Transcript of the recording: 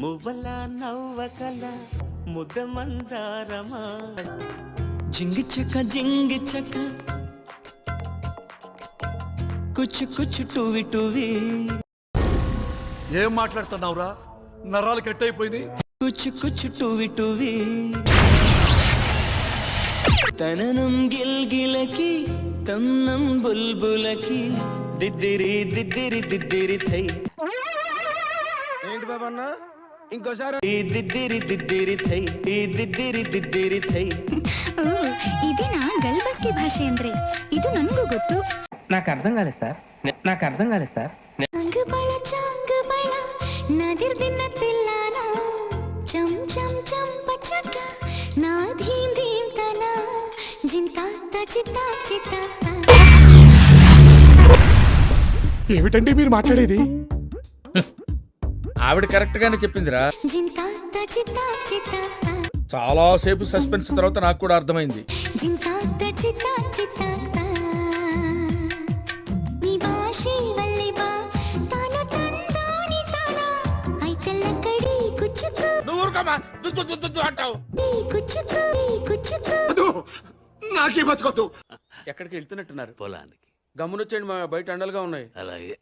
మువ్వల నవ్వకల ముద్దమందారమా జింగి చక కుచ్చు కుచ్చు టూవి టూవి. ఏం మాట్లాడుతున్నావురా? నరాలు కట్ అయిపోయింది. కుచ్చు కుచ్చు టూవి టూవి. తననం గిల్గిలకి తన్నం బుల్బులకి దిద్దిరి దిద్దిరి దిద్దిరి థై. ఏంటి బాబన్న ఇంకోసారి? దిద్దిరి దిద్దిరి థై దిద్దిరి దిద్దిరి థై. ಇದೇನಾ ಗಲ್ಬಸ್ಕಿ ಭಾಷೆ ಅಂದ್ರೆ? ಇದು ನನಗೂ ಗೊತ್ತು. నాకు అర్థం కాలేదు సార్. ಅಂಗಬಳ ಚಾಂಗಬಳ ನದಿರ್ದಿನ ತಿಲ್ಲಾನ ಚಂ ಚಂ ಚಂ ಪಚಕ ನಾ ಧೀಂ ಧೀಂ ತನ జింతాత చితా చితాత. ఏమిటండి మీరు మాట్లాడేది? ఆవిడ కరెక్ట్ గానే చెప్పిందిరా. జింతాత చితా చితాత. చాలా సేపు సస్పెన్స్ తర్వాత నాకు కూడా అర్థమైంది. జింతాత చితా చితాత. నీ భాషే వల్లిబా తాను తందాని తానా ఐకల్లకడి కుచ్చుకు. నువ్వు ఊరుకోమా, దుద్దు అంటావు. కుచ్చుకు. నాకే బతకొద్దు. ఎక్కడికి వెళ్తున్నట్టున్నారు? పొలానికి. గమ్మునొచ్చేయండి, మా బయట అండలుగా ఉన్నాయి. అలాగే.